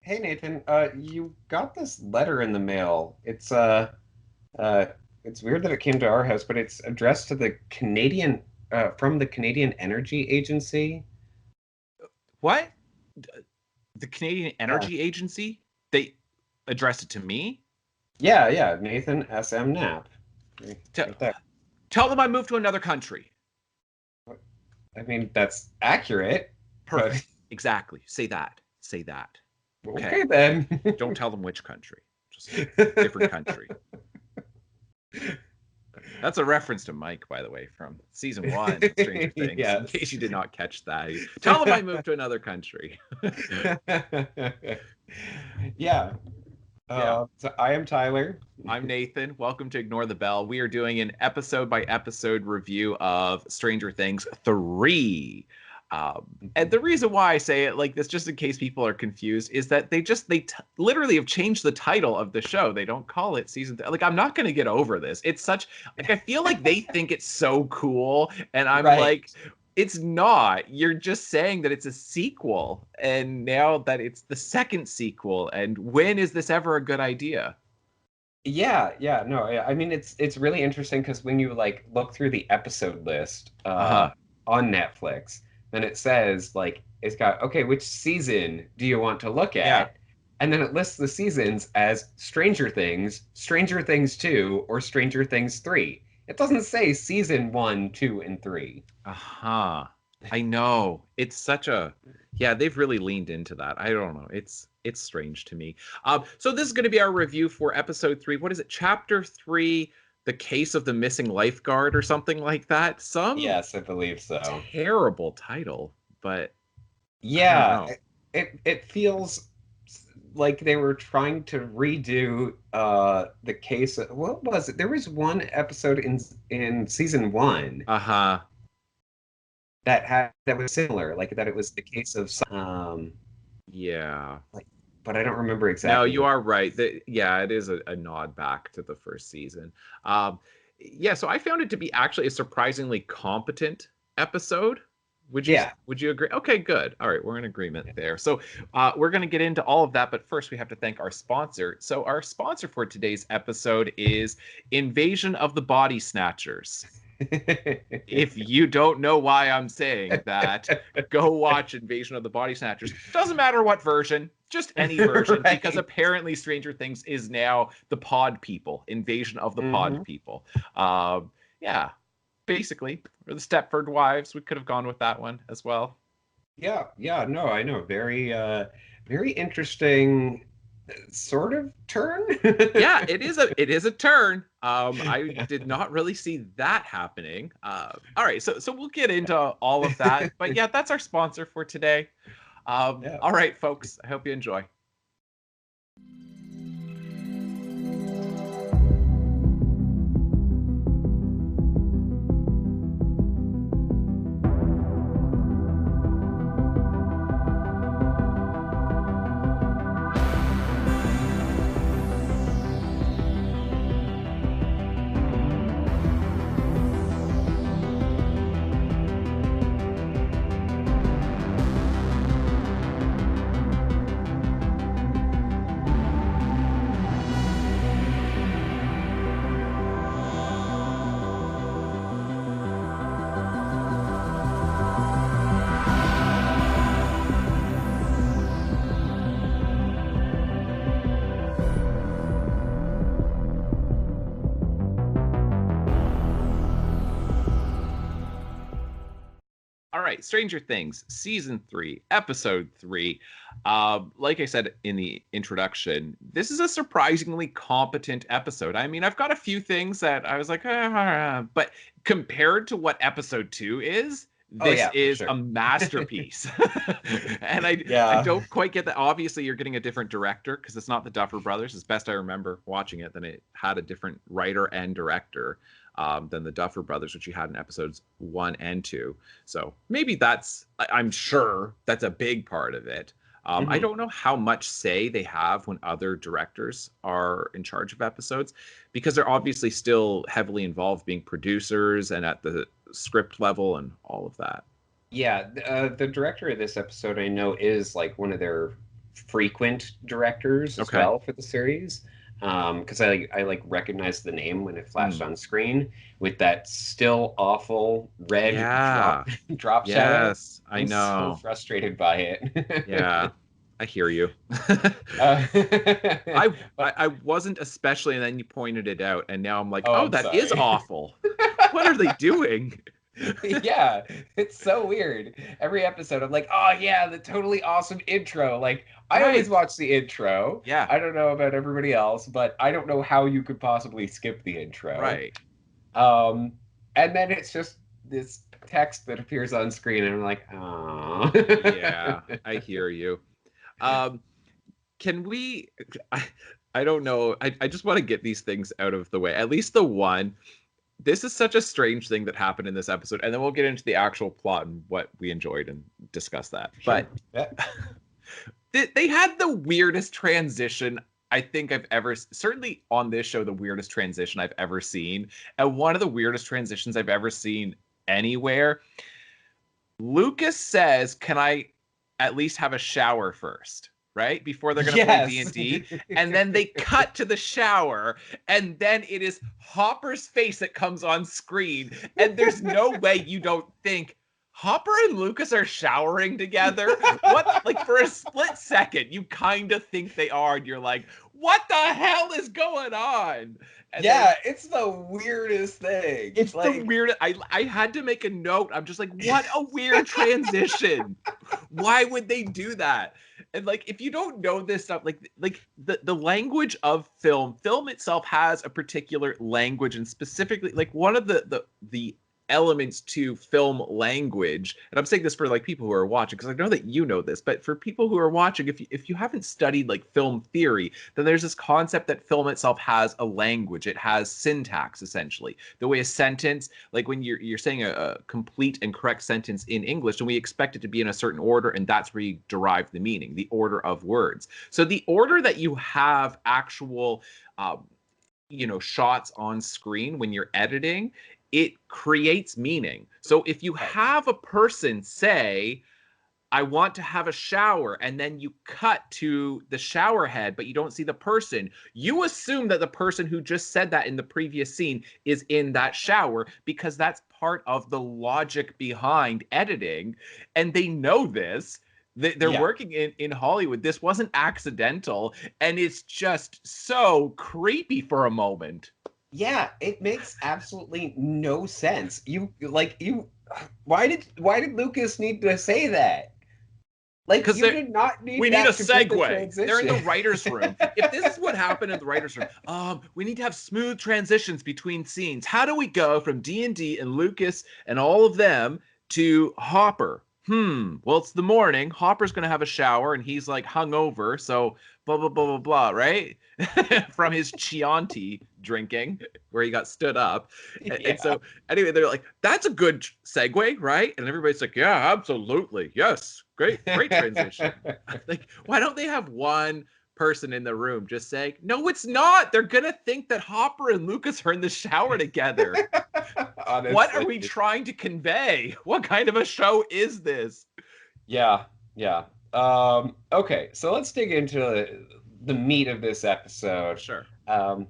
Hey Nathan, you got this letter in the mail. Uh, it's weird that it came to our house, but it's addressed to the from the Canadian Energy Agency. What? The Canadian Yeah, Energy Agency? They addressed it to me? yeah, Nathan S.M. Knapp. Tell, Right there. tell them I moved to another country. I mean, that's accurate, but Perfect. Exactly. Say that. Say that. okay Okay. then. Don't tell them which country. Just different country. That's a reference to Mike, by the way, from season one of Stranger Things, in Yes. case you did not catch that. Tell them I moved to another country. Yeah. Yeah. So I am Tyler. I'm Nathan. Welcome to Ignore the Bell. We are doing an episode by episode review of Stranger Things 3. And the reason why I say it like this, just in case people are confused, is that they literally have changed the title of the show. They don't call it like, I'm not going to get over this. It's such like, I feel like they think it's so cool. And I'm Right. like, it's not. You're just saying that it's a sequel. And now that it's the second sequel. And when is this ever a good idea? Yeah, no, I mean it's really interesting because when you like look through the episode list Uh huh. on Netflix, then it says like it's got okay, which season do you want to look Yeah. at? And then it lists the seasons as Stranger Things, Stranger Things 2, or Stranger Things 3. It doesn't say season 1, 2, and 3. Uh-huh. I know. It's such a yeah, they've really leaned into that. I don't know. It's strange to me. So this is going to be our review for episode 3. What is it? Chapter 3, The Case of the Missing Lifeguard or something like that. Some Yes, I believe so. terrible title, but I don't Yeah, know. it feels like they were trying to redo the case. What was it? There was one episode in season one Uh-huh. that was similar, like that it was the case of Yeah. like, but I don't remember No, exactly you what. are right. Yeah, it is a nod back to the first season. Um, yeah, so I found it to be actually a surprisingly competent episode. Yeah, Would you agree? Okay, good. All right, we're in agreement there. So we're going to get into all of that, but first we have to thank our sponsor. So our sponsor for today's episode is Invasion of the Body Snatchers. If you don't know why I'm saying that, go watch Invasion of the Body Snatchers. Doesn't matter what version, just any version, because right. apparently Stranger Things is now the Pod People, Invasion of the Pod Hmm. People. Yeah, basically, or the Stepford Wives. We could have gone with that one as well. Yeah, no, I know. Very interesting sort of turn. Yeah, it is a turn. I did not really see that happening. All right, so we'll get into all of that, but yeah, that's our sponsor for today. Yeah. All right, folks, I hope you enjoy. All right, Stranger Things, season 3, episode 3. Like I said in the introduction, this is a surprisingly competent episode. I mean, I've got a few things that I was like, but compared to what episode 2 is, Oh this yeah, for is a sure. masterpiece. And I Yeah. don't quite get that. Obviously, you're getting a different director because it's not the Duffer Brothers. As best I remember watching it, then it had a different writer and director than the Duffer Brothers, which you had in episodes 1 and 2. So maybe I'm sure that's a big part of it. I Hmm. don't know how much say they have when other directors are in charge of episodes because they're obviously still heavily involved being producers and at the script level and all of that. Yeah, the director of this episode I know is like one of their frequent directors as Okay. well for the series. Because I like recognized the name when it flashed Hmm. on screen with that still awful red Yeah. drop shadow. Yes, I I'm so know. frustrated by Yeah, it. I hear you. uh, I wasn't especially, and then you pointed it out, and now I'm like, oh, oh, I'm that is sorry. awful. What are they doing? Yeah, it's so weird. Every episode, I'm like, oh yeah, the totally awesome intro. Like, I always Right. watch the intro. Yeah. I don't know about everybody else, but I don't know how you could possibly skip the intro. Right. Um, and then it's just this text that appears on screen, and I'm like, oh. Yeah, I hear you. Um, can we? I, I don't know. I just want to get these things out of the way. At least the one. This is such a strange thing that happened in this episode, and then we'll get into the actual plot and what we enjoyed and discuss that. But Sure. Yeah. they had the weirdest transition I think I've ever, certainly on this show, the weirdest transition I've ever seen, and one of the weirdest transitions I've ever seen anywhere. Lucas says, "Can I at least have a shower first?" Right before they're gonna play D Yes. and D, and then they cut to the shower, and then it is Hopper's face that comes on screen, and there's no way you don't think Hopper and Lucas are showering together. What, like for a split second, you kind of think they are, and you're like, "What the hell is going on?" And then Yeah, it's the weirdest thing. it's the Like, weird. I had to make a note. I'm just like, what a weird transition. Why would they do that? And like, if you don't know this stuff, like the language of film itself has a particular language, and specifically, like one of the elements to film language. And I'm saying this for like people who are watching, because I know that you know this, but for people who are watching, if you haven't studied like film theory, then there's this concept that film itself has a language. It has syntax, essentially. The way a sentence, like when you're saying a complete and correct sentence in English, and we expect it to be in a certain order, and that's where you derive the meaning, the order of words. So the order that you have actual shots on screen when you're editing, it creates meaning. So if you right. have a person say, I want to have a shower, and then you cut to the shower head, but you don't see the person, you assume that the person who just said that in the previous scene is in that shower, because that's part of the logic behind editing. And they know this. They're Yeah. working in Hollywood. This wasn't accidental. And it's just so creepy for a moment. Yeah, it makes absolutely no sense. You why did Lucas need to say that? Like Because you did not we need need a that to put the segue. They're in the transition. writer's room. If this is what happened in the writer's room, we need to have smooth transitions between scenes. How do we go from D&D and Lucas and all of them to Hopper? Well, it's the morning. Hopper's going to have a shower, and he's like hungover, so blah, blah, blah, blah, blah, right? From his Chianti drinking, where he got stood up. And Yeah. so, anyway, they're like, that's a good segue, right? And everybody's like, yeah, absolutely. Yes. Great transition. Like, why don't they have one person in the room just saying, no, it's not. They're going to think that Hopper and Lucas are in the shower together. What are we Honestly. trying to convey? What kind of a show is this? Yeah, yeah. Okay, so let's dig into the meat of this episode. Sure. Um,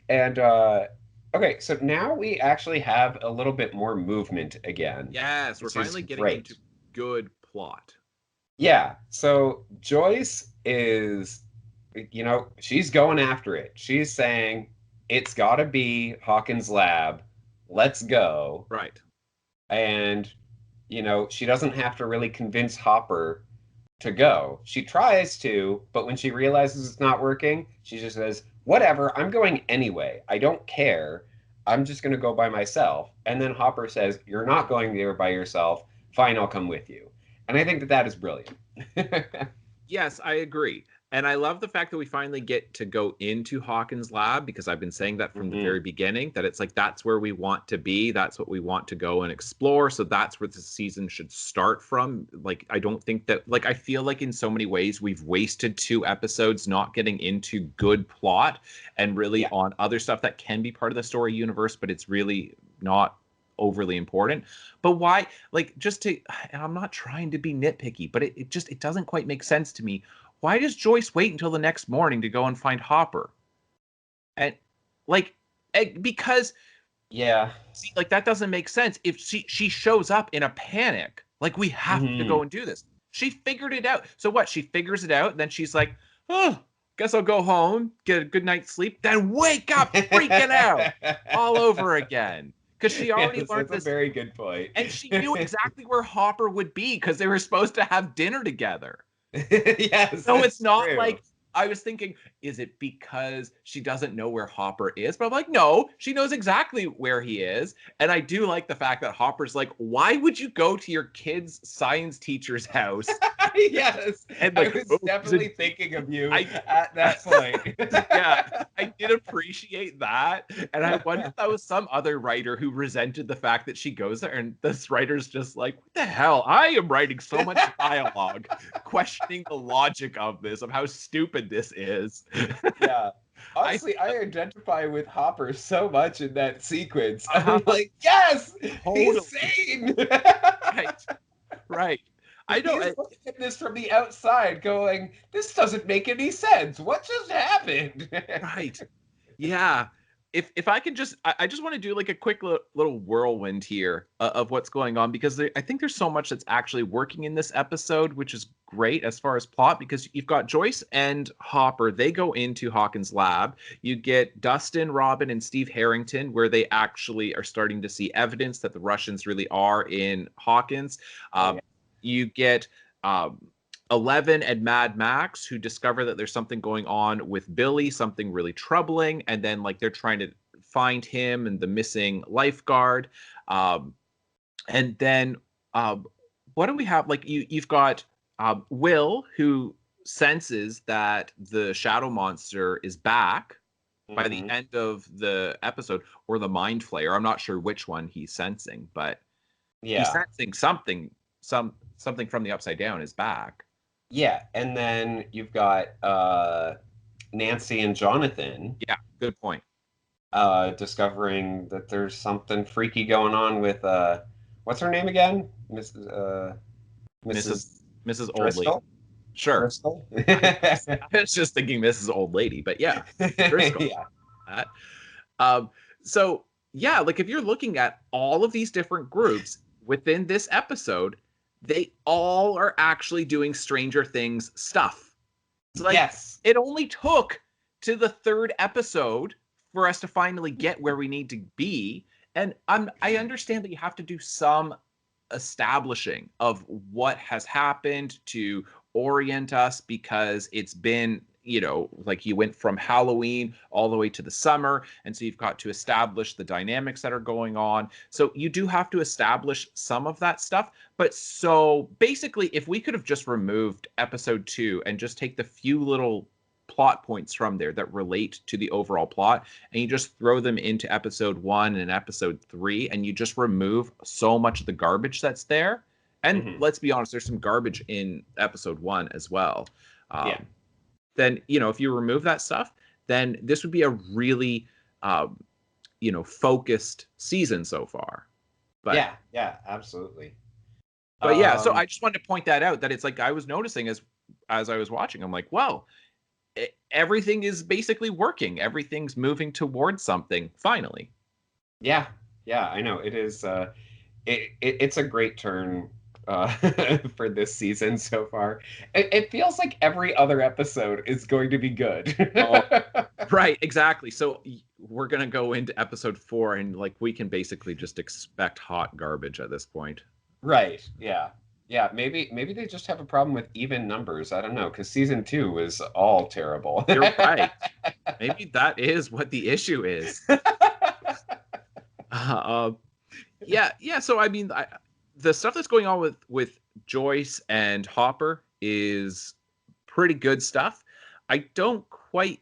and okay, so now we actually have a little bit more movement again, Yes, we're which is finally getting great. into good plot. Yeah, so Joyce is, she's going after it. She's saying, it's got to be Hawkins' lab. Let's go. Right. And, she doesn't have to really convince Hopper to go. She tries to, but when she realizes it's not working, she just says, whatever, I'm going anyway. I don't care. I'm just going to go by myself. And then Hopper says, you're not going there by yourself. Fine, I'll come with you. And I think that that is brilliant. Yes, I agree. And I love the fact that we finally get to go into Hawkins' lab, because I've been saying that from the Hmm. very beginning, that it's like that's where we want to be. That's what we want to go and explore. So that's where the season should start from. Like, I don't think that, like, I feel like in so many ways we've wasted 2 episodes not getting into good plot and really Yeah. on other stuff that can be part of the story universe, but it's really not overly important. But why, like, just to, and I'm not trying to be nitpicky, but it doesn't quite make sense to me. why does Joyce wait until the next morning to go and find Hopper? And like, because Yeah. see, like that doesn't make sense. If she shows up in a panic, like we have to Hmm. go and do this. She figured it out. So what? She figures it out, then she's like, oh, guess I'll go home, get a good night's sleep, then wake up freaking out all over again. Because she already Yes, learned that's a this, very good point. and she knew exactly where Hopper would be because they were supposed to have dinner together. Yes, So it's that's not true. like I was thinking, is it because she doesn't know where Hopper is? But I'm like, no, she knows exactly where he is. And I do like the fact that Hopper's like, why would you go to your kid's science teacher's house? Yes, And I like, was oh, definitely thinking of you I at that point. yeah, I did appreciate that. And I wonder if that was some other writer who resented the fact that she goes there. And this writer's just like, what the hell? I am writing so much dialogue, questioning the logic of this, of how stupid this is. Yeah. I Honestly, I identify with Hopper so much in that sequence. I'm uh, like, yes, he's totally sane. right, right. I know, He's looking at this from the outside, going, "This doesn't make any sense. What just happened?" right. Yeah. If I can just I just want to do like a quick little whirlwind here of what's going on because I think there's so much that's actually working in this episode, which is great as far as plot because you've got Joyce and Hopper. They go into Hawkins' lab. You get Dustin, Robin, and Steve Harrington, where they actually are starting to see evidence that the Russians really are in Hawkins. Oh yeah. Um, you get um, Eleven and Mad Max, who discover that there's something going on with Billy, something really troubling, and then like they're trying to find him and the missing lifeguard. Um, and then what do we have? Like you've got Will, who senses that the shadow monster is back by the Hmm. end of the episode, or the mind flayer. I'm not sure which one he's sensing, but he's Yeah. sensing something from the upside down is back. Yeah. And then you've got Nancy and Jonathan Yeah, good point. discovering that there's something freaky going on with what's her name again? Mrs. Mrs. Mrs. Old Lady. Driscoll? Sure. Driscoll? I was just thinking Mrs. Old Lady, but yeah, Driscoll. Yeah. That. Um, so yeah, like if you're looking at all of these different groups within this episode, they all are actually doing Stranger Things stuff. It's like Yes. it only took to the third episode for us to finally get where we need to be. And I understand that you have to do some establishing of what has happened to orient us because it's been like you went from Halloween all the way to the summer, and so you've got to establish the dynamics that are going on, so you do have to establish some of that stuff. But so basically if we could have just removed episode 2 and just take the few little plot points from there that relate to the overall plot, and you just throw them into episode 1 and episode 3, and you just remove so much of the garbage that's there. And Hmm. let's be honest, there's some garbage in episode 1 as well. Yeah. Then if you remove that stuff, then this would be a really um, focused season so far. but Yeah. Yeah. Absolutely. but yeah, so Um, I just wanted to point that out, that it's like I was noticing as I was watching, I'm like, well, everything is basically working. Everything's moving towards something finally. yeah. Yeah. I know it is. It's a great turn uh, for this season so far. It feels like every other episode is going to be good. Oh, right, exactly. So we're gonna go into episode 4, and like we can basically just expect hot garbage at this point. Right. Yeah. Yeah. Maybe they just have a problem with even numbers. I don't know, because season 2 was all terrible. You're right. Maybe that is what the issue is. Uh, yeah, yeah. So I mean, the stuff that's going on with Joyce and Hopper is pretty good stuff. I don't quite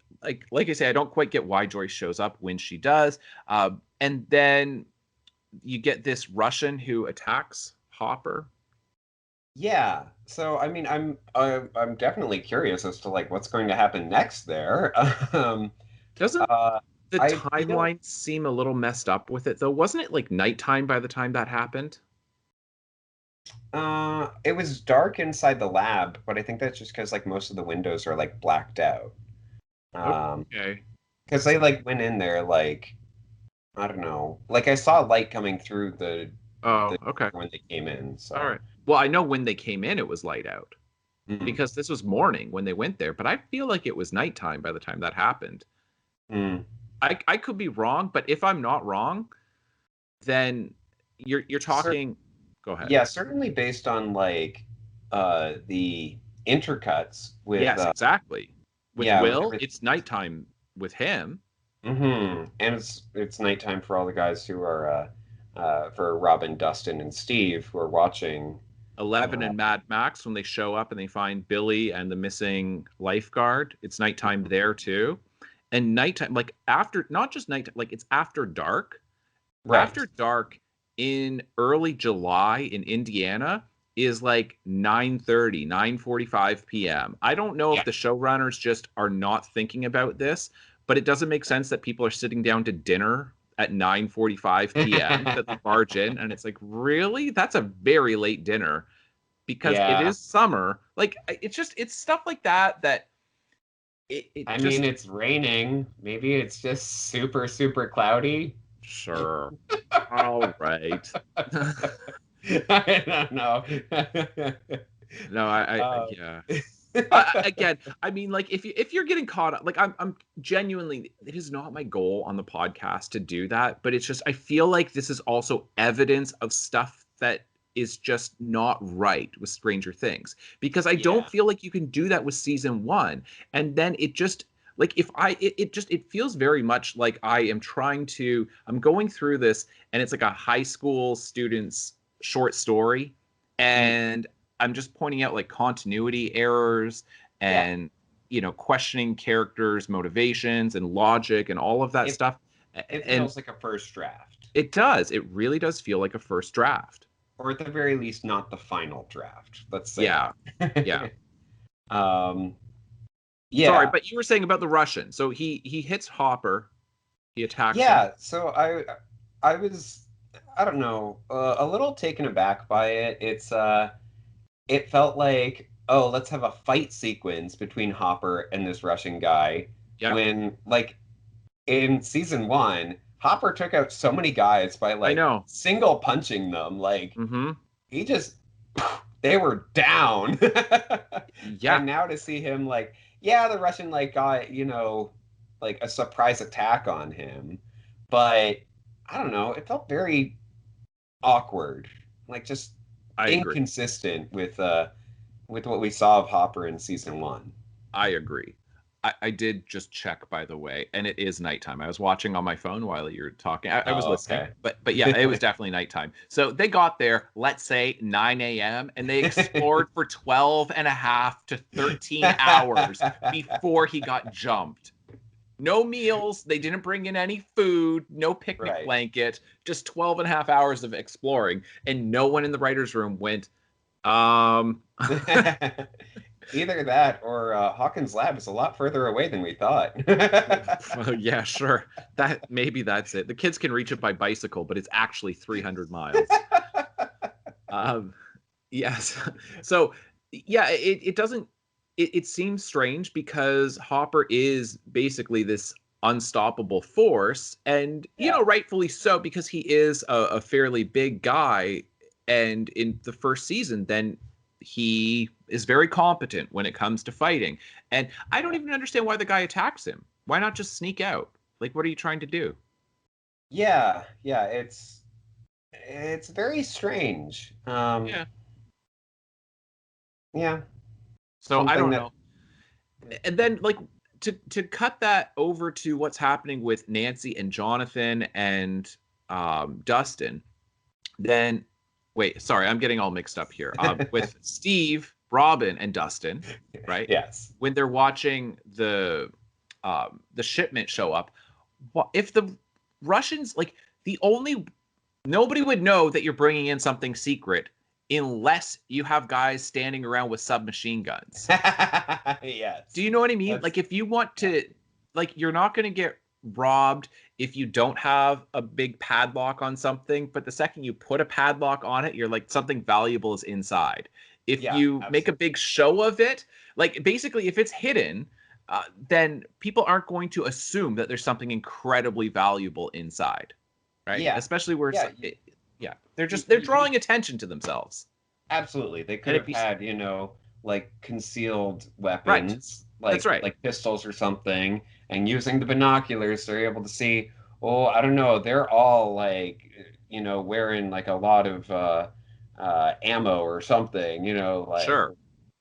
like I say, I don't quite get why Joyce shows up when she does. And then you get this Russian who attacks Hopper. Yeah. So I mean, I'm definitely curious as to like what's going to happen next there. Um, Doesn't uh, the I feel timeline seem a little messed up with it though? Wasn't it like nighttime by the time that happened? It was dark inside the lab, but I think that's just because like most of the windows are like blacked out. Um, Okay. because they like went in there like I don't know, like I saw light coming through Oh, the okay. when they came in. All right. So Well, I know when they came in, it was light out mm, because this was morning when they went there, but I feel like it was nighttime by the time that happened. mm. I could be wrong, but if I'm not wrong, then you're Cer talking. Go ahead. yeah, certainly based on like the intercuts with Yes, exactly. With yeah with Will, everything. it's nighttime with him. And it's nighttime for all the guys who are for Robin, Dustin, and Steve who are watching. 11 Uh, and Mad Max, when they show up and they find Billy and the missing lifeguard, it's nighttime there too. And nighttime, like after, not just nighttime, like it's after dark. right. After dark in early July in Indiana is like 9:30, 9:45 p.m. I don't know if Yeah. the showrunners just are not thinking about this, but it doesn't make sense that people are sitting down to dinner at 9:45 p.m. that they barge in, and it's like, really? That's a very late dinner because it Yeah. is summer. Like it's just it's stuff like that that it I mean, just it's raining. Maybe it's just super, super cloudy. sure. All right. I don't know. No, I Um, yeah. Again, I mean, like if you're getting caught up, like I'm genuinely, it is not my goal on the podcast to do that, but it's just I feel like this is also evidence of stuff that is just not right with Stranger Things because I don't yeah. feel like you can do that with season one, and then it just like if I it just it feels very much like I'm going through this and it's like a high school student's short story Mm, and I'm just pointing out like continuity errors yeah. and questioning characters' motivations and logic and all of that It stuff. it And feels like a first draft, it does. It really does feel like a first draft. or at the very least, not the final draft. Let's say Yeah. Yeah. that. Um, Sorry, yeah. but you were saying about the Russian. So he hits Hopper, he attacks him. Yeah, so I was I don't know, a little taken aback by it. It felt like, oh, let's have a fight sequence between Hopper and this Russian guy Yep. when like in season 1, Hopper took out so many guys by I like know. single punching them. Like Mm-hmm. he just they were down. Yeah, And now to see him like, yeah, the Russian like got, like a surprise attack on him, but I don't know, it felt very awkward, like just I agree. inconsistent with what we saw of Hopper in season 1. I agree. I did just check, by the way, and it is nighttime. I was watching on my phone while you were talking. I was Oh, listening, okay. but yeah, it was definitely nighttime. So they got there, let's say 9 a.m., and they explored for 12 and a half to 13 hours before he got jumped. No meals. They didn't bring in any food, no picnic Right. blanket, just 12 and a half hours of exploring. And no one in the writer's room went, um, Either that or Hawkins Lab is a lot further away than we thought. well, yeah, sure. That maybe that's it. The kids can reach it by bicycle, but it's actually 300 miles. Um, yes. So, yeah, it doesn't. It seems strange because Hopper is basically this unstoppable force, and Yeah. rightfully so because he is a fairly big guy. And in the first season, then he is very competent when it comes to fighting. And I don't Yeah. even understand why the guy attacks him. Why not just sneak out? Like, what are you trying to do? Yeah, yeah, it's very strange. Yeah. Yeah, So I something don't that know. And then like to cut that over to what's happening with Nancy and Jonathan and Dustin, then wait, sorry, I'm getting all mixed up here. With Steve, Robin, and Dustin, right? yes. When they're watching the shipment show up, if the Russians like the only nobody would know that you're bringing in something secret unless you have guys standing around with submachine guns. Do Yes. you know what I mean? That's Like if you want yeah. to like you're not going to get robbed if you don't have a big padlock on something, but the second you put a padlock on it, you're like, something valuable is inside. If Yeah, you make a absolutely. big show of it, like basically if it's hidden, then people aren't going to assume that there's something incredibly valuable inside, right? Yeah, Especially where it's yeah, like, yeah, they're you, just they're you, you, drawing attention to themselves. absolutely. They could And if have you had, like concealed right, weapons, that's right. like pistols or something, and using the binoculars, they're able to see, oh, I don't know, they're all like, wearing like a lot of ammo or something, like, Sure.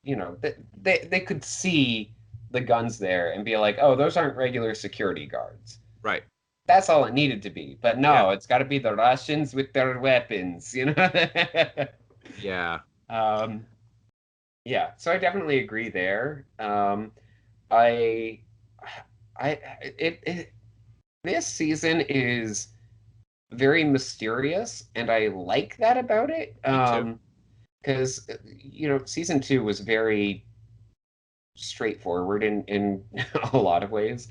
they could see the guns there and be like, oh, those aren't regular security guards. Right. That's all it needed to be. But Yeah. no, it's got to be the Russians with their weapons. Yeah. Um, yeah, so I definitely agree there. I, it this season is very mysterious, and I like that about it. Me too. Because season two was very straightforward in a lot of ways.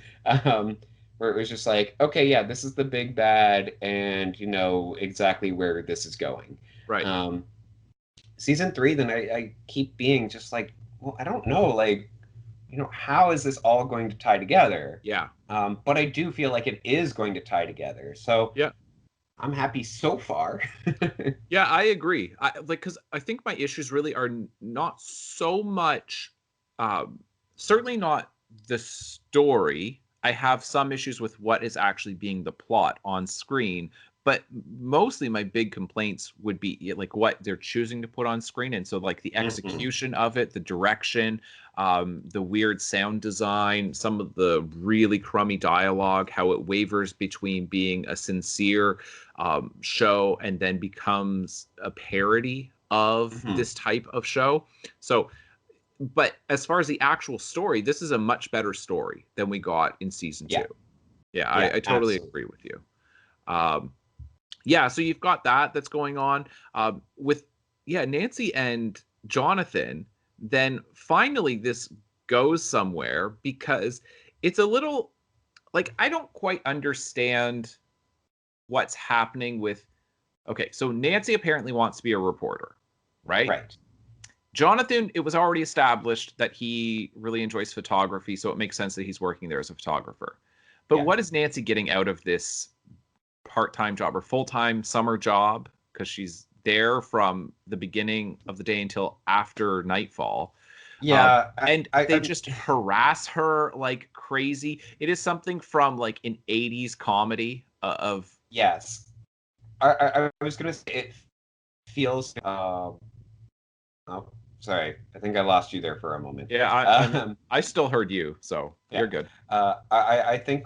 Where it was just like, okay, yeah, this is the big bad, and you know exactly where this is going. Right. Um, season three, then I keep being just like, well, I don't know, like, how is this all going to tie together? Yeah. But I do feel like it is going to tie together. So Yeah. I'm happy so far. Yeah, I agree. I like because I think my issues really are not so much, um, certainly not the story. I have some issues with what is actually being the plot on screen, but mostly my big complaints would be like what they're choosing to put on screen, and so like the Mhm. execution of it, the direction, the weird sound design, some of the really crummy dialogue, how it wavers between being a sincere show and then becomes a parody of Mhm. this type of show. So, but as far as the actual story, this is a much better story than we got in season two. Yeah, Yeah, yeah, I totally absolutely. agree with you. Um, yeah, so you've got that's going on with, yeah, Nancy and Jonathan. Then finally, this goes somewhere because it's a little like I don't quite understand what's happening with. Okay, so Nancy apparently wants to be a reporter, right? Right. Jonathan, it was already established that he really enjoys photography, so it makes sense that he's working there as a photographer. But Yeah. what is Nancy getting out of this part-time job or full-time summer job? Because she's there from the beginning of the day until after nightfall. Um, Yeah, and they I'm just harass her like crazy. It is something from like an 80s comedy of. yes. I was gonna say it feels. Oh, sorry. I think I lost you there for a moment. Yeah, Um, I still heard you, so yeah. you're good. I think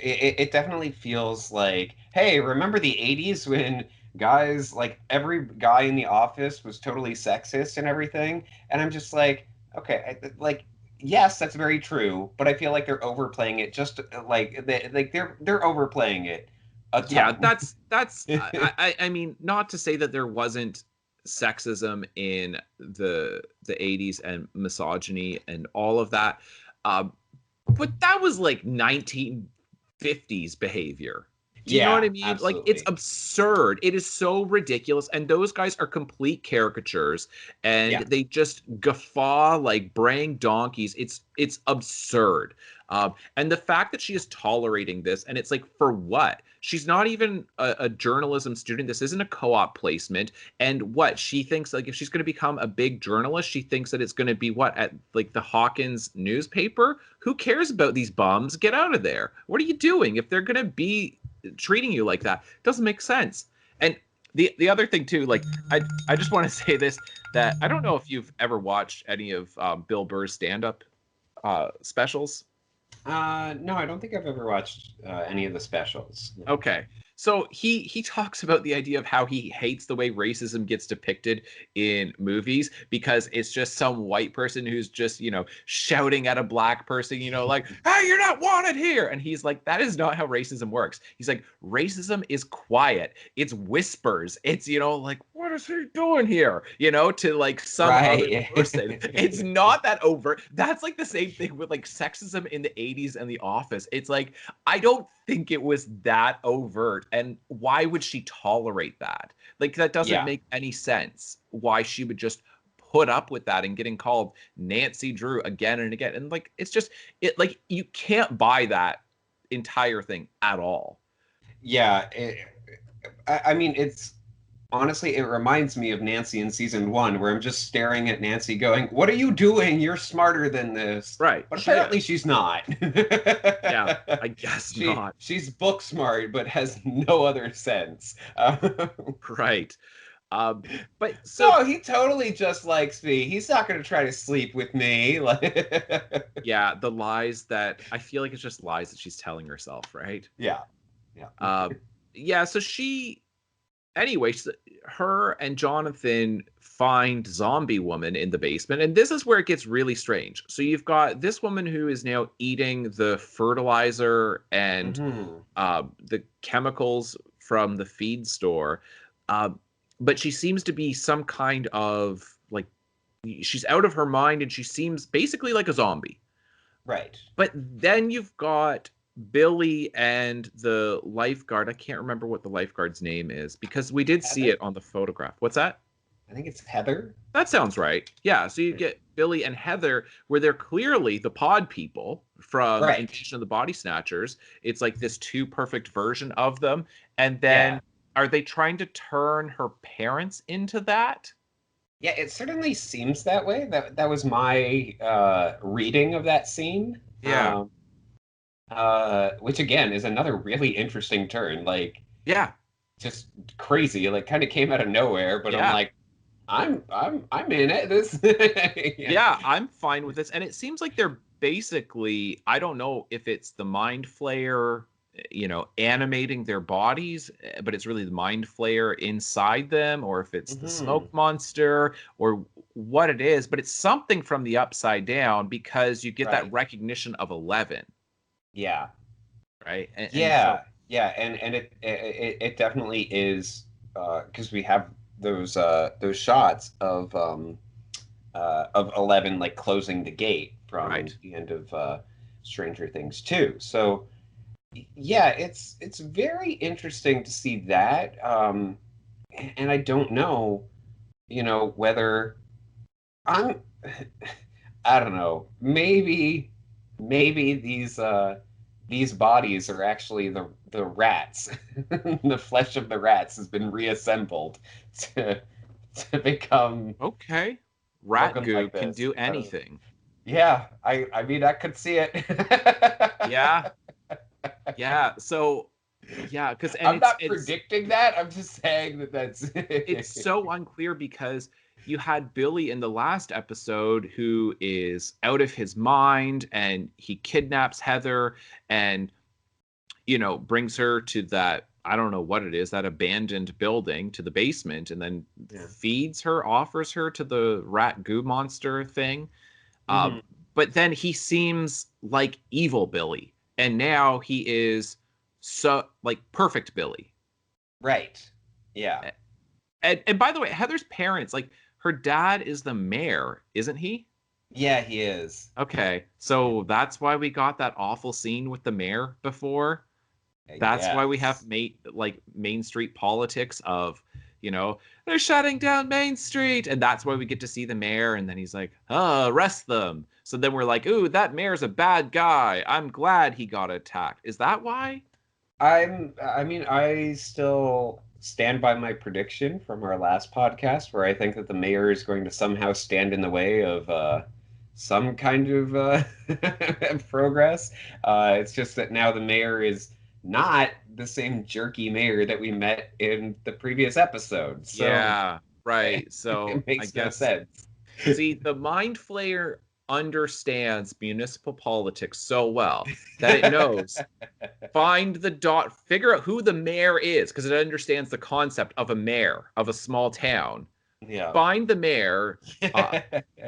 it definitely feels like, hey, remember the 80s when guys, like every guy in the office was totally sexist and everything? And I'm just like, okay, like, yes, that's very true, but I feel like they're overplaying it just they're overplaying it a Yeah, ton. that's I mean, not to say that there wasn't sexism in the 80s and misogyny and all of that. Um, but that was like 1950s behavior. Do you know what I Yeah, mean? Like it's absolutely. absurd. It is so ridiculous. And those guys are complete caricatures and Yeah. they just guffaw like braying donkeys. It's absurd. And the fact that she is tolerating this, and it's like, for what? She's not even a journalism student. This isn't a co-op placement. And what she thinks, like, if she's going to become a big journalist, she thinks that it's going to be what at like the Hawkins newspaper. Who cares about these bums? Get out of there. What are you doing? If they're going to be treating you like that, it doesn't make sense. And the other thing too, like I just want to say this, that I don't know if you've ever watched any of Bill Burr's stand up specials. No, I don't think I've ever watched any of the specials. No. Okay. So he talks about the idea of how he hates the way racism gets depicted in movies because it's just some white person who's just, shouting at a black person, like, "Hey, you're not wanted here." And he's like, that is not how racism works. He's like, racism is quiet. It's whispers. It's, like, what is he doing here? To like some other Right. person. It's not that overt. That's like the same thing with like sexism in the 80s and The Office. It's like, I don't think it was that overt. And why would she tolerate that? Like, that doesn't Yeah. make any sense. Why she would just put up with that and getting called Nancy Drew again and again. And like, it's just, like, you can't buy that entire thing at all. Yeah. I mean, it's honestly, it reminds me of Nancy in season one, where I'm just staring at Nancy going, "What are you doing? You're smarter than this." Right. But She apparently is. she's not. Yeah, I guess not. She's book smart, but has no other sense. Right. Um, but so No, he totally just likes me. He's not going to try to sleep with me. Like, yeah, the lies that I feel like it's just lies that she's telling herself, right? yeah, yeah, Uh, yeah. So anyway, her and Jonathan find Zombie Woman in the basement, and this is where it gets really strange. So you've got this woman who is now eating the fertilizer and hmm the chemicals from the feed store, uh, but she seems to be some kind of like she's out of her mind, and she seems basically like a zombie. right. But then you've got Billy and the lifeguard. I can't remember what the lifeguard's name is because we did see Heather? it on the photograph. What's that? I think it's Heather. That sounds right. Yeah. So you get Billy and Heather, where they're clearly the pod people from Right. Invasion of the Body Snatchers. It's like this too perfect version of them. And Yeah. then are they trying to turn her parents into that? Yeah, it certainly seems that way. That was my reading of that scene. Yeah. Which again is another really interesting turn. Like, Yeah. just crazy. Like, kind of came out of nowhere, but I'm Yeah. like, I'm in it. This yeah. Yeah, I'm fine with this. And it seems like they're basically, I don't know if it's the mind flayer, animating their bodies, but it's really the mind flayer inside them, or if it's the hmm smoke monster, or what it is, but it's something from the upside down because you get that Right. recognition of 11, Yeah. right? And so, Yeah. Yeah. And it definitely is because we have those shots of 11 like closing the gate from right. the end of Stranger Things 2. So yeah, it's very interesting to see that. And I don't know, whether I'm I don't know. Maybe these bodies are actually the rats. The flesh of the rats has been reassembled to to become Okay. Rat looking goo like can this. do anything. Yeah, I mean I could see it. Yeah. Yeah. So, yeah, because and I'm it's not it's predicting that. I'm just saying that that's it's so unclear because you had Billy in the last episode who is out of his mind and he kidnaps Heather and brings her to that, I don't know what it is, that abandoned building, to the basement, and then yeah. feeds her, offers her to the rat goo monster thing. Uh, hmm but then he seems like evil Billy, and now he is so like perfect Billy. Right. Yeah. And by the way, Heather's parents, like her dad is the mayor, isn't he? Yeah, he is. Okay, Yeah, so that's why we got that awful scene with the mayor before. I That's why we have guess. Main Street politics of, they're shutting down Main Street, and that's why we get to see the mayor, and then he's like, oh, arrest them. So then we're like, ooh, that mayor's a bad guy. I'm glad he got attacked. Is that why? I mean, I still stand by my prediction from our last podcast where I think that the mayor is going to somehow stand in the way of some kind of progress. It's just that now the mayor is not the same jerky mayor that we met in the previous episode. So Yeah, right. So it I makes no guess sense. see the mind flayer. understands municipal politics so well that it knows figure out who the mayor is, because it understands the concept of a mayor of a small town. Yeah. Find the mayor,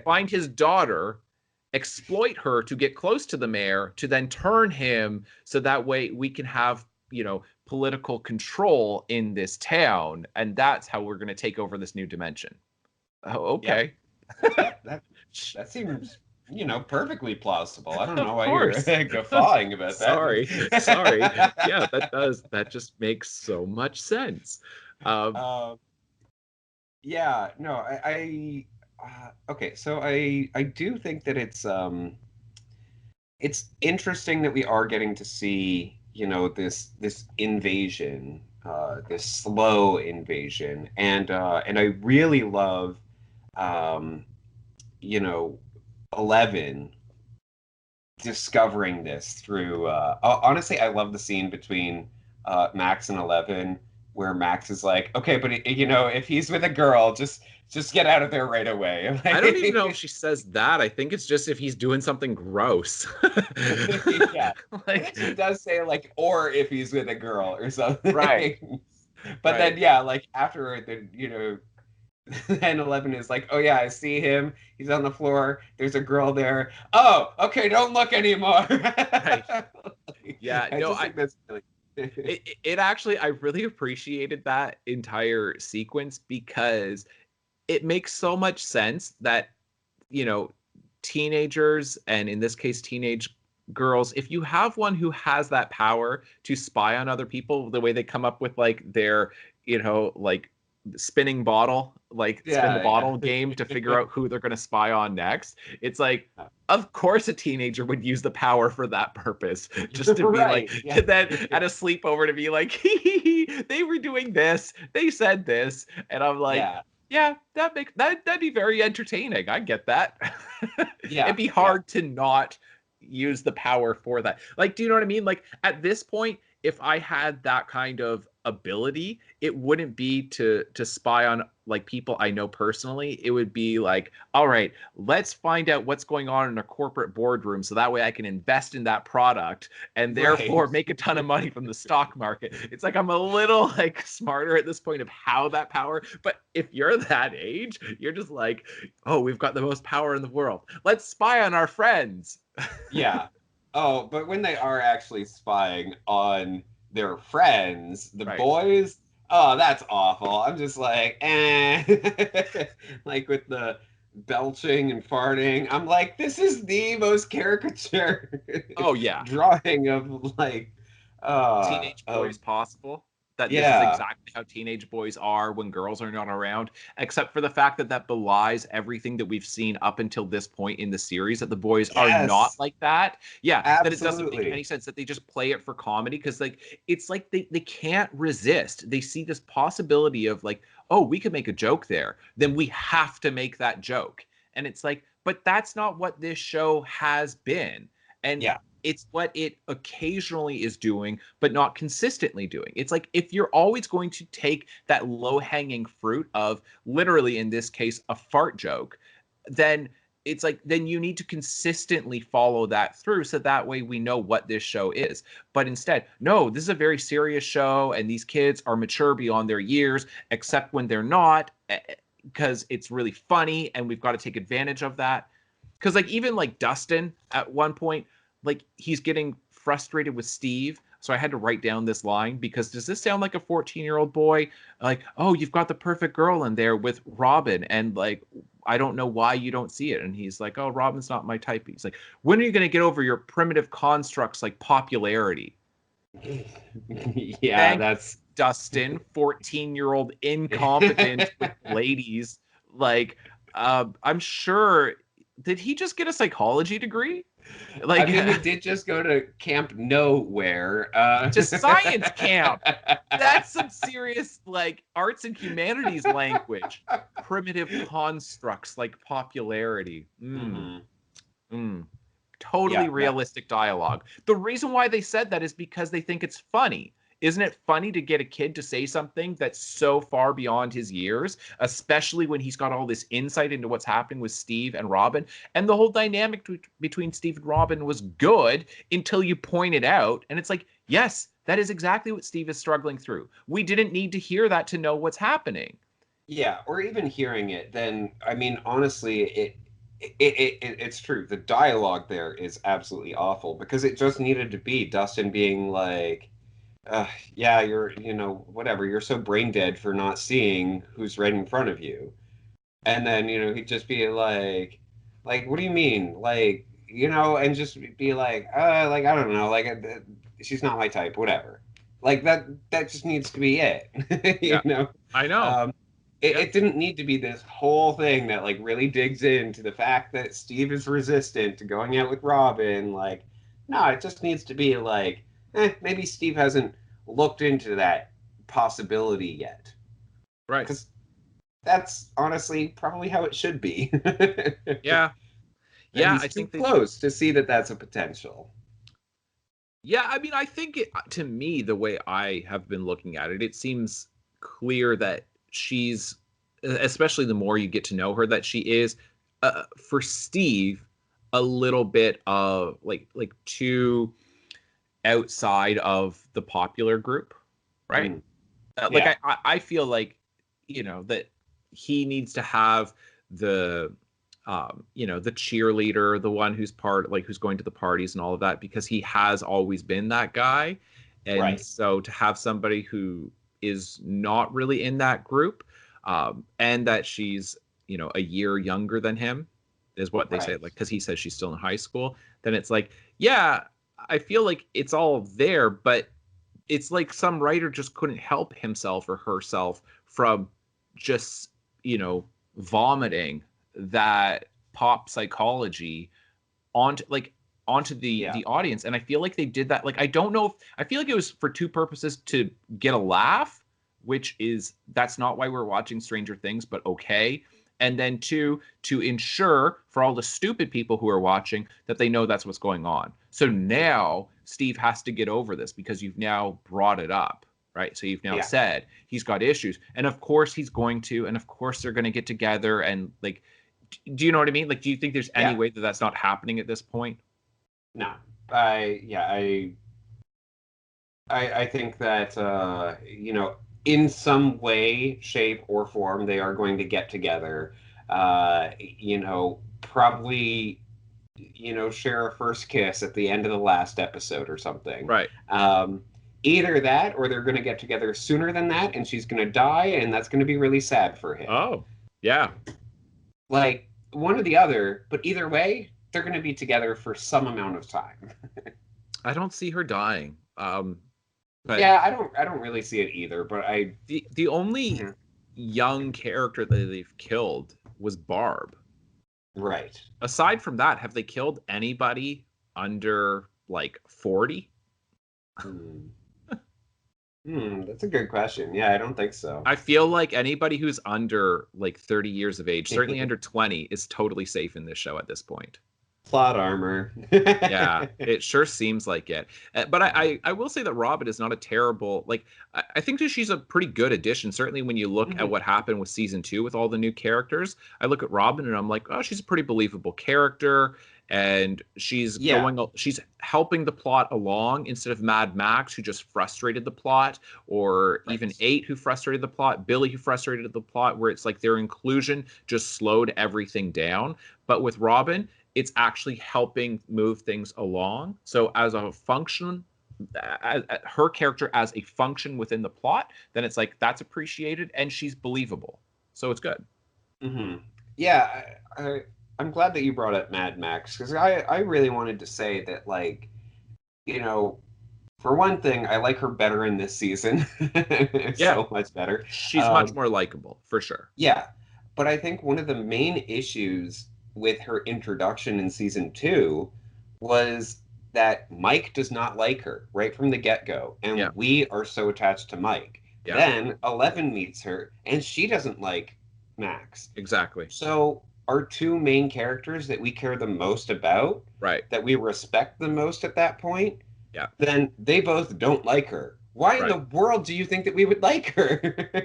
find his daughter, exploit her to get close to the mayor, to then turn him so that way we can have, political control in this town. And that's how we're going to take over this new dimension. Oh, Yeah. okay. Yeah. That seems, perfectly plausible. I don't know Of why you're course. guffawing about Sorry. that. Yeah, that just makes so much sense. Um, yeah, no, okay, so I do think that it's interesting that we are getting to see, this invasion, this slow invasion, and I really love, um, you know, 11 discovering this through honestly, I love the scene between Max and 11 where Max is like, okay, but if he's with a girl, just get out of there right away. I don't even know if she says that. I think it's just if he's doing something gross. Yeah. Like, She does say like, or if he's with a girl or something. right, But right. then yeah, like afterward, then and 11 is like, oh yeah, I see him. He's on the floor. There's a girl there. Oh, okay, don't look anymore. Right. Yeah, I no, just think that's really it actually, I really appreciated that entire sequence because it makes so much sense that, you know, teenagers, and in this case, teenage girls, if you have one who has that power to spy on other people, the way they come up with like their, like spinning bottle, like spin the yeah, bottle game to figure out who they're going to spy on next. It's like, of course a teenager would use the power for that purpose, just to be like, right. Yeah. to then at a sleepover to be like, hee, they were doing this, they said this, and I'm like, Yeah. yeah, that'd be very entertaining. I get that. Yeah. It'd be Yeah. hard to not use the power for that. Like, do you know what I mean? Like at this point, if I had that kind of ability, it wouldn't be to spy on like people I know personally. It would be like, all right, let's find out what's going on in a corporate boardroom so that way I can invest in that product and therefore Right. make a ton of money from the stock market. It's like I'm a little like smarter at this point of how that power, but if you're that age, you're just like, oh, we've got the most power in the world. Let's spy on our friends. Yeah. Oh, but when they are actually spying on their friends, the Right. boys, oh, that's awful. I'm just like, eh. Like with the belching and farting. I'm like, this is the most caricature Oh yeah. drawing of like Teenage of boys possible, that this is yeah. exactly how teenage boys are when girls are not around, except for the fact that that belies everything that we've seen up until this point in the series, that the boys are not Yes, like that. Yeah, that it doesn't make any absolutely. sense, that they just play it for comedy, because like it's like they can't resist. They see this possibility of like, oh, we could make a joke there, then we have to make that joke. And it's like, but that's not what this show has been. And Yeah. it's what it occasionally is doing, but not consistently doing. It's like if you're always going to take that low hanging fruit of literally, in this case, a fart joke, then it's like, then you need to consistently follow that through so that way we know what this show is. But instead, no, this is a very serious show and these kids are mature beyond their years, except when they're not, because it's really funny and we've got to take advantage of that. Because like even like Dustin at one point, like he's getting frustrated with Steve. So I had to write down this line because does this sound like a 14-year-old boy? Like, oh, you've got the perfect girl in there with Robin. And like, I don't know why you don't see it. And he's like, oh, Robin's not my type. He's like, when are you going to get over your primitive constructs like popularity? Yeah, Thanks, that's Dustin, 14-year-old incompetent with ladies. Like, I'm sure, did he just get a psychology degree? I Like, mean, he did just go to Camp Nowhere. to science camp. That's some serious like arts and humanities language. Primitive constructs like popularity. Mhm. Mm. Totally Yeah, no. realistic dialogue. The reason why they said that is because they think it's funny. isn't it funny to get a kid to say something that's so far beyond his years, especially when he's got all this insight into what's happening with Steve and Robin? And the whole dynamic between Steve and Robin was good until you point it out. And it's like, yes, that is exactly what Steve is struggling through. We didn't need to hear that to know what's happening. Yeah, or even hearing it, then I mean, honestly, it's true. The dialogue there is absolutely awful because it just needed to be Dustin being like, yeah, whatever, you're so brain dead for not seeing who's right in front of you. And then, he'd just be like, what do you mean? Like, and just be like, I don't know, like, she's not my type, whatever. Like that just needs to be it, Yeah, I know. Um, Yeah. it didn't need to be this whole thing that like really digs into the fact that Steve is resistant to going out with Robin. Like, no, it just needs to be like, maybe Steve hasn't looked into that possibility yet. Right. Because that's honestly probably how it should be. Yeah. That Yeah, he's I too think that. close to see that that's a potential. Yeah, I mean, I think to me, the way I have been looking at it, it seems clear that she's, especially the more you get to know her, that she is, for Steve, a little bit of like too outside of the popular group, right? Mm, Like yeah, I feel like, that he needs to have the the cheerleader, the one who's who's going to the parties and all of that, because he has always been that guy. And right, so to have somebody who is not really in that group, and that she's, a year younger than him, is what they say, right. like, because he says she's still in high school, then it's like, yeah, I feel like it's all there, but it's like some writer just couldn't help himself or herself from just, vomiting that pop psychology onto Yeah, the audience. And I feel like they did that. Like, I don't know if I feel like it was for two purposes: to get a laugh, which is that's not why we're watching Stranger Things, but okay. And then two, to ensure for all the stupid people who are watching that they know that's what's going on. So now Steve has to get over this because you've now brought it up, right? So you've now yeah, said he's got issues. And of course he's going to, and of course they're going to get together. And like, do you know what I mean? Like, do you think there's any yeah. way that that's not happening at this point? No, yeah, I think that in some way, shape, or form, they are going to get together. Probably share a first kiss at the end of the last episode or something. Right. Either that, or they're going to get together sooner than that, and she's going to die, and that's going to be really sad for him. Oh, yeah. Like one or the other, but either way, they're going to be together for some amount of time. I don't see her dying. But Yeah, I don't really see it either, but the only yeah, young character that they've killed was Barb. right. Aside from that, have they killed anybody under like 40? Hmm. That's a good question. Yeah, I don't think so. I feel like anybody who's under like 30 years of age, certainly under 20, is totally safe in this show at this point. Plot armor. Yeah, it sure seems like it. But I will say that Robin is not a terrible, like, I think that she's a pretty good addition. Certainly when you look at Mhm. what happened with season 2 with all the new characters, I look at Robin and I'm like, oh, she's a pretty believable character. And Yeah, she's helping the plot along instead of Mad Max, who just frustrated the plot, or even right. 8, who frustrated the plot, Billy, who frustrated the plot, where it's like their inclusion just slowed everything down. But with Robin, it's actually helping move things along. So as a function, her character as a function within the plot, then it's like that's appreciated and she's believable. So it's good. hmm Yeah, I'm glad that you brought up Mad Max because I really wanted to say that like, you know, for one thing, I like her better in this season. Yeah, So much better. she's much Um, more likable for sure. yeah, but I think one of the main issues with her introduction in season two was that Mike does not like her right from the get-go, Yeah, and we are so attached to Mike. yeah, Then Eleven meets her, and she doesn't like Max. exactly. So our two main characters that we care the most about, Right. that we respect the most at that point, Yeah. then they both don't like her. Why in Right. the world do you think that we would like her?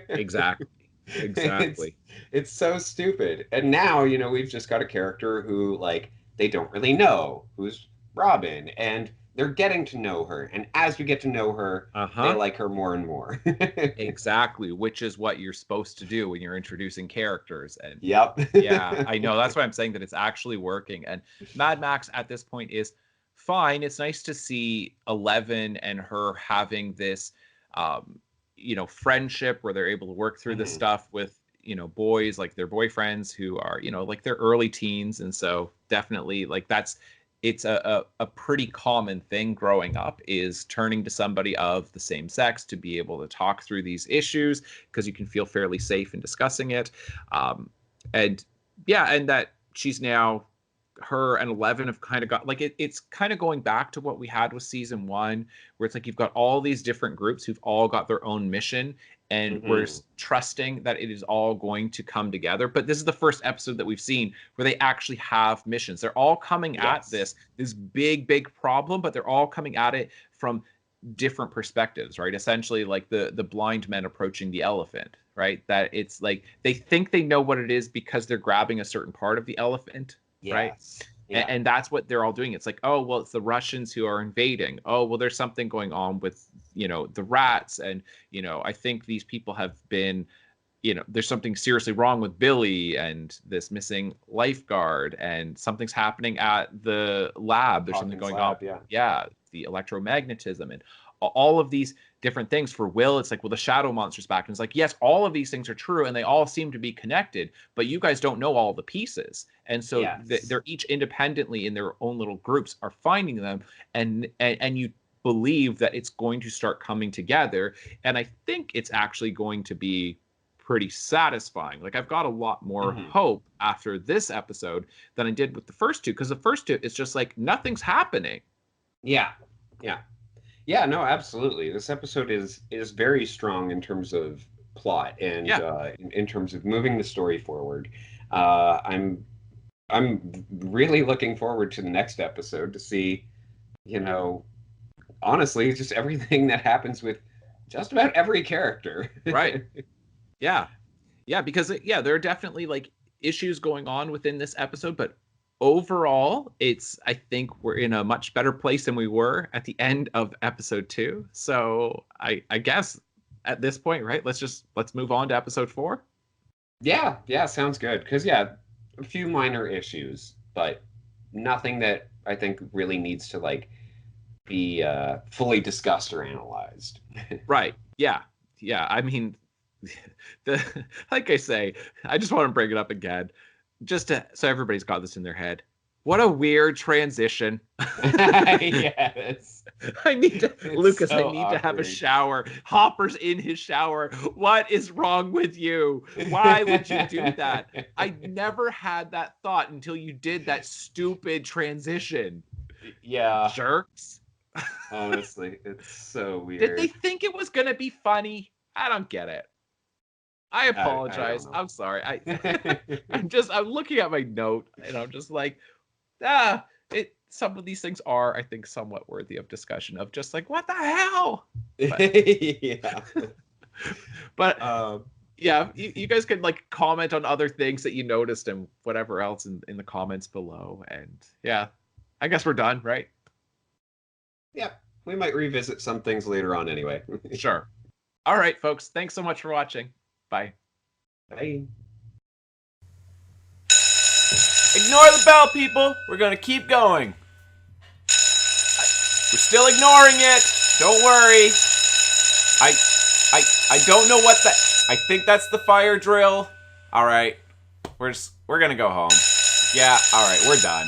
Exactly. It's Exactly. it's so stupid. And now, we've just got a character who like they don't really know who's Robin, and they're getting to know her. And as we get to know her, they Uh-huh. like her more and more. Exactly, which is what you're supposed to do when you're introducing characters. And Yep. yeah, I know. That's why I'm saying that it's actually working. And Mad Max at this point is fine. It's nice to see Eleven and her having this, um, friendship where they're able to work through this Mhm. stuff with, boys like their boyfriends who are, like their early teens. And so definitely like it's a pretty common thing growing up is turning to somebody of the same sex to be able to talk through these issues because you can feel fairly safe in discussing it. Um, and yeah, and that she's now her and 11 have kind of got like it's kind of going back to what we had with season 1 where it's like you've got all these different groups who've all got their own mission and we're Mhm. trusting that it is all going to come together. But this is the first episode that we've seen where they actually have missions. They're all coming at Yes. this big problem, but they're all coming at it from different perspectives, right? Essentially like the blind men approaching the elephant, right? That it's like they think they know what it is because they're grabbing a certain part of the elephant, right? Yes. and, Yeah. and that's what they're all doing. It's like, oh well, it's the Russians who are invading. Oh well, there's something going on with the rats. And I think these people have been, there's something seriously wrong with Billy and this missing lifeguard, and something's happening at the lab. There's something Hawkins going on. Lab, yeah. Yeah, the electromagnetism and all of these different things. For Will, it's like, well, the shadow monster's back. And it's like, yes, all of these things are true and they all seem to be connected, but you guys don't know all the pieces. And so Yes. they're each independently in their own little groups are finding them, and you believe that it's going to start coming together. And I think it's actually going to be pretty satisfying. Like I've got a lot more Mhm. hope after this episode than I did with the first two, because the first two it's just like nothing's happening. Yeah. Yeah. Yeah, no, absolutely. This episode is very strong in terms of plot and Yeah. in terms of moving the story forward. I'm really looking forward to the next episode to see, you know, honestly, just everything that happens with just about every character. Right. Yeah. Yeah, because yeah, there are definitely like issues going on within this episode, but overall, I think we're in a much better place than we were at the end of episode 2. So I guess at this point, right, let's move on to episode 4. Yeah, yeah, sounds good. Because yeah, a few minor issues, but nothing that I think really needs to like be fully discussed or analyzed. Right. Yeah. Yeah. I mean, the like I say, I just want to bring it up again, just so everybody's got this in their head. What a weird transition. Yes. It's Lucas, I so need to have a awkward. shower. Hopper's in his shower. What is wrong with you? Why would you do that? I never had that thought until you did that stupid transition. Yeah, Jerks. honestly, it's so Did they weird. think it was going to be funny? I don't get it. I I don't apologize. know. I'm sorry. I'm looking at my note and I'm just like, ah, some of these things are, I think, somewhat worthy of discussion of just like, what the hell? But Yeah. but Um, yeah, you guys can like comment on other things that you noticed and whatever else in the comments below. And yeah, I guess we're done, right? yeah, we might revisit some things later on anyway. Sure. All right, folks. Thanks so much for watching. Bye. Bye. Ignore the bell, people. We're gonna keep going. We're still ignoring it. Don't worry. I I don't know what that. I think that's the fire drill. All right. We're gonna go home. Yeah. All right. We're done.